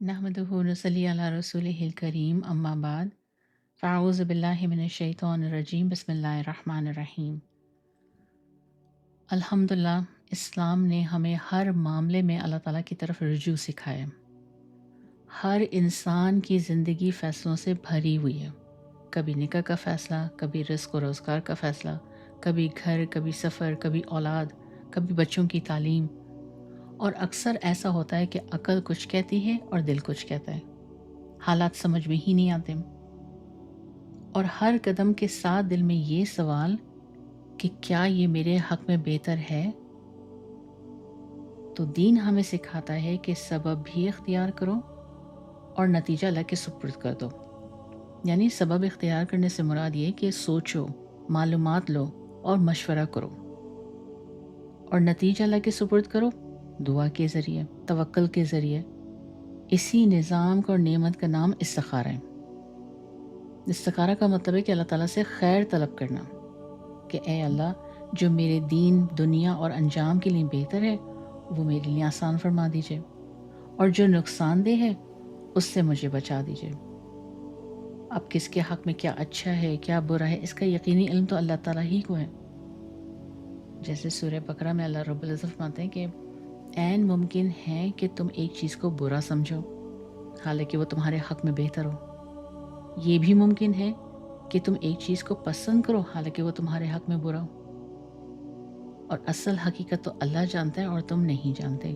नहमदुहु व नसल्ली अला रसूलिहिल करीम अम्मा बाद फ़अऊज़ु बिल्लाहि मिनश शैतानिर रजीम बिस्मिल्लाहिर रहमानिर रहीम। अल्हम्दुलिल्लाह, इस्लाम ने हमें हर मामले में अल्लाह ताला की तरफ रुजू सिखाया। हर इंसान की ज़िंदगी फ़ैसलों से भरी हुई है। कभी निकाह का फ़ैसला, कभी रिज़्क़ व रोज़गार का फ़ैसला, कभी घर, कभी सफ़र, कभी औलाद, कभी बच्चों की तालीम। और अक्सर ऐसा होता है कि अक़ल कुछ कहती है और दिल कुछ कहता है। हालात समझ में ही नहीं आते और हर कदम के साथ दिल में ये सवाल कि क्या ये मेरे हक़ में बेहतर है? तो दीन हमें सिखाता है कि सबब भी इख्तियार करो और नतीजा अल्लाह के सुपुर्द कर दो। यानी सबब इख्तियार करने से मुराद ये कि सोचो, मालूमात लो और मशवरा करो और नतीजा अल्लाह के सुपुर्द करो दुआ के ज़रिए, तवक्कुल के ज़रिए। इसी निज़ाम का और नेमत का नाम इस्तिखारा है। इस्तिखारा का मतलब है कि अल्लाह ताला से खैर तलब करना कि ए अल्लाह, जो मेरे दीन, दुनिया और अंजाम के लिए बेहतर है वो मेरे लिए आसान फरमा दीजिए और जो नुकसानदेह है उससे मुझे बचा दीजिए। अब किसके हक़ में क्या अच्छा है, क्या बुरा है, इसका यकीनी इल्म तो अल्लाह ताला ही को है। जैसे सूरह बकरा में अल्लाह रब्बुल इज़्ज़त फरमाते हैं कि ऐन मुमकिन है कि तुम एक चीज़ को बुरा समझो हालांकि वो तुम्हारे हक़ में बेहतर हो। ये भी मुमकिन है कि तुम एक चीज़ को पसंद करो हालांकि वो तुम्हारे हक़ में बुरा हो। और असल हकीकत तो अल्लाह जानता है और तुम नहीं जानते।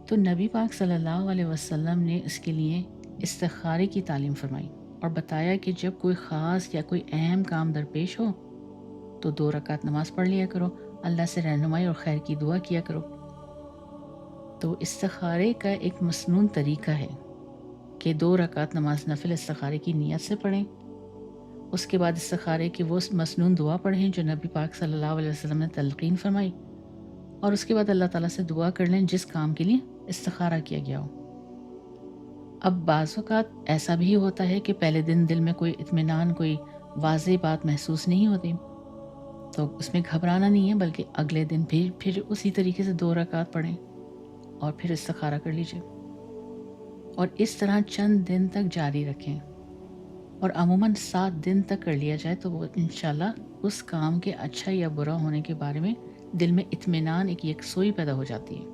तो नबी पाक सल्लल्लाहु अलैहि वसल्लम ने इसके लिए इस्तिखारे की तालीम फरमाई और बताया कि जब कोई ख़ास या कोई अहम काम दरपेश हो तो 2 रकात नमाज़ पढ़ लिया करो, अल्लाह से रहनुमाई और खैर की दुआ किया करो। तो इस्तिखारे का एक मसनून तरीका है कि 2 रकात नमाज नफिल इस्तिखारे की नीयत से पढ़ें। उसके बाद इस्तिखारे की वो मसनून दुआ पढ़ें जो नबी पाक सल्लल्लाहु अलैहि वसल्लम ने तलक़ीन फरमाई और उसके बाद अल्लाह ताला से दुआ कर लें जिस काम के लिए इस्तिखारा किया गया हो। अब बाज़ औक़ात ऐसा भी होता है कि पहले दिन दिल में कोई इत्मीनान, कोई वाज़ेह बात महसूस नहीं होती, तो उसमें घबराना नहीं है, बल्कि अगले दिन फिर उसी तरीके से 2 रकात पढ़ें और फिर इस्तिखारा कर लीजिए और इस तरह चंद दिन तक जारी रखें और अमूमन 7 दिन तक कर लिया जाए तो वो इंशाल्लाह उस काम के अच्छा या बुरा होने के बारे में दिल में इत्मीनान, एक यकसोई पैदा हो जाती है।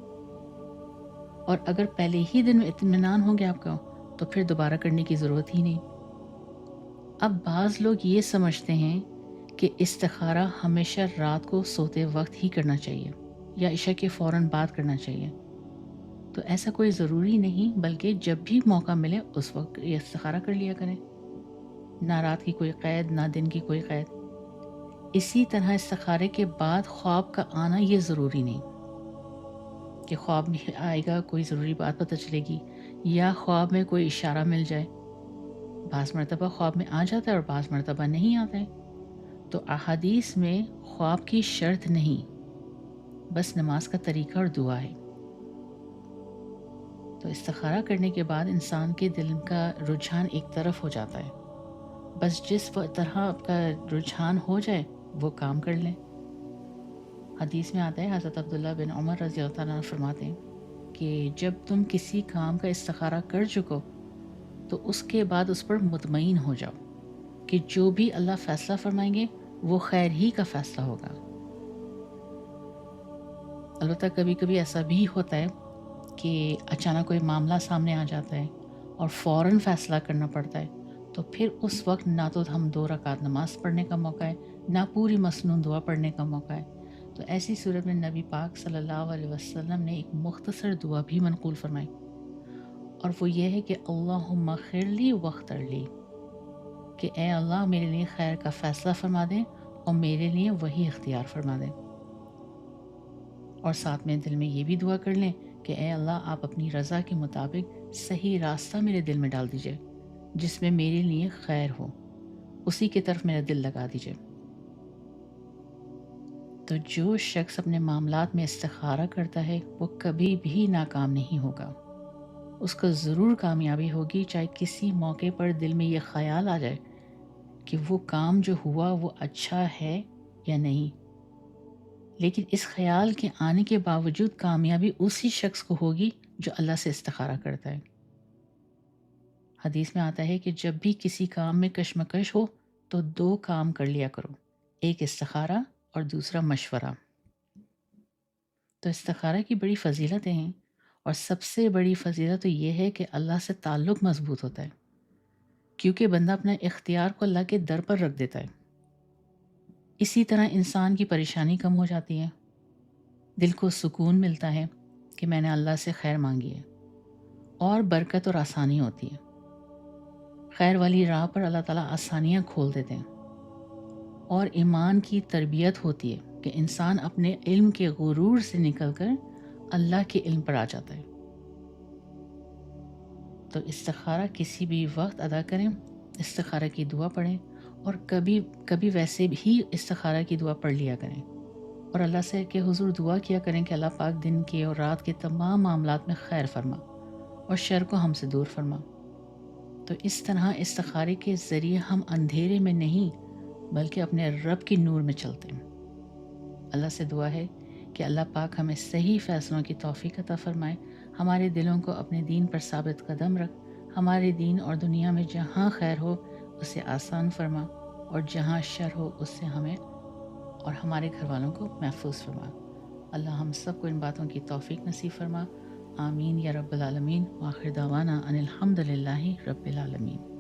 और अगर पहले ही दिन में इत्मीनान हो गया आपका तो फिर दोबारा करने की ज़रूरत ही नहीं। अब बाज़ लोग ये समझते हैं कि इस्तिखारा हमेशा रात को सोते वक्त ही करना चाहिए या इशा के फ़ौरन बाद करना चाहिए। तो ऐसा कोई ज़रूरी नहीं, बल्कि जब भी मौका मिले उस वक्त ये इस्तिखारा कर लिया करें। ना रात की कोई क़ैद, ना दिन की कोई क़ैद। इसी तरह इस्तिखारे के बाद ख्वाब का आना ये ज़रूरी नहीं कि ख्वाब में आएगा, कोई ज़रूरी बात पता चलेगी या ख्वाब में कोई इशारा मिल जाए। बाज़ मरतबा ख्वाब में आ जाता है और बाज़ मरतबा नहीं आता है। तो अहादीस में ख्वाब की शर्त नहीं, बस नमाज का तरीका और दुआ है। तो इस्तिखारा करने के बाद इंसान के दिल का रुझान एक तरफ हो जाता है। बस जिस तरह आपका रुझान हो जाए वो काम कर लें। हदीस में आता है, हज़रत अब्दुल्ला बिन उमर रज़ियल्लाहु ताला अन्हु फरमाते हैं कि जब तुम किसी काम का इस्तिखारा कर चुको तो उसके बाद उस पर मुतमईन हो जाओ कि जो भी अल्लाह फ़ैसला फरमाएंगे वो खैर ही का फ़ैसला होगा। अलबत्ता कभी-कभी ऐसा भी होता है कि अचानक कोई मामला सामने आ जाता है और फ़ौरन फ़ैसला करना पड़ता है, तो फिर उस वक्त ना तो हम 2 रकात नमाज़ पढ़ने का मौका है, ना पूरी मसनून दुआ पढ़ने का मौका है। तो ऐसी सूरत में नबी पाक सल्लल्लाहु अलैहि वसल्लम ने एक मुख्तसर दुआ भी मनक़ूल फरमाई और वो ये है कि अल्लाहुम्मा खिरली वख्तरली, कि ए अल्लाह मेरे लिए खैर का फ़ैसला फरमा दें और मेरे लिए वही इख्तियार फरमा दें। और साथ में दिल में ये भी दुआ कर लें कि ए अल्लाह, आप अपनी रज़ा के मुताबिक सही रास्ता मेरे दिल में डाल दीजिए जिसमें मेरे लिए खैर हो, उसी की तरफ मेरा दिल लगा दीजिए। तो जो शख्स अपने मामलात में इस्तिखारा करता है वो कभी भी नाकाम नहीं होगा, उसको ज़रूर कामयाबी होगी, चाहे किसी मौके पर दिल में ये ख़याल आ जाए कि वो काम जो हुआ वो अच्छा है या नहीं। लेकिन इस ख़याल के आने के बावजूद कामयाबी उसी शख्स को होगी جو اللہ سے استخارہ کرتا ہے۔ حدیث میں آتا ہے کہ جب بھی کسی کام میں کشمکش ہو تو 2 کام کر لیا کرو، ایک استخارہ اور دوسرا مشورہ۔ تو استخارہ کی بڑی فضیلتیں ہیں، اور سب سے بڑی فضیلت تو یہ ہے کہ اللہ سے تعلق مضبوط ہوتا ہے، کیونکہ بندہ اپنا اختیار کو اللہ کے در پر رکھ دیتا ہے۔ اسی طرح انسان کی پریشانی کم ہو جاتی ہے، دل کو سکون ملتا ہے کہ میں نے اللہ سے خیر مانگی ہے، اور برکت اور آسانی ہوتی ہے۔ خیر والی راہ پر اللہ تعالیٰ آسانیاں کھول دیتے ہیں، اور ایمان کی تربیت ہوتی ہے کہ انسان اپنے علم کے غرور سے نکل کر اللہ کے علم پر آ جاتا ہے۔ تو استخارہ کسی بھی وقت ادا کریں، استخارہ کی دعا پڑھیں، اور کبھی کبھی ویسے بھی استخارہ کی دعا پڑھ لیا کریں، اور اللہ سے کہ حضور دعا کیا کریں کہ اللہ پاک دن کے اور رات کے تمام معاملات میں خیر فرما اور شر کو ہم سے دور فرما۔ تو اس طرح استخارے کے ذریعے ہم اندھیرے میں نہیں بلکہ اپنے رب کی نور میں چلتے ہیں۔ اللہ سے دعا ہے کہ اللہ پاک ہمیں صحیح فیصلوں کی توفیق عطا فرمائے، ہمارے دلوں کو اپنے دین پر ثابت قدم رکھ، ہمارے دین اور دنیا میں جہاں خیر ہو اسے آسان فرما، اور جہاں شر ہو اس سے ہمیں اور ہمارے گھر والوں کو محفوظ فرما۔ اللہ ہم سب کو ان باتوں کی توفیق نصیب فرما۔ آمین یا رب العالمین۔ وآخر دعوانا ان الحمد للہ رب العالمین۔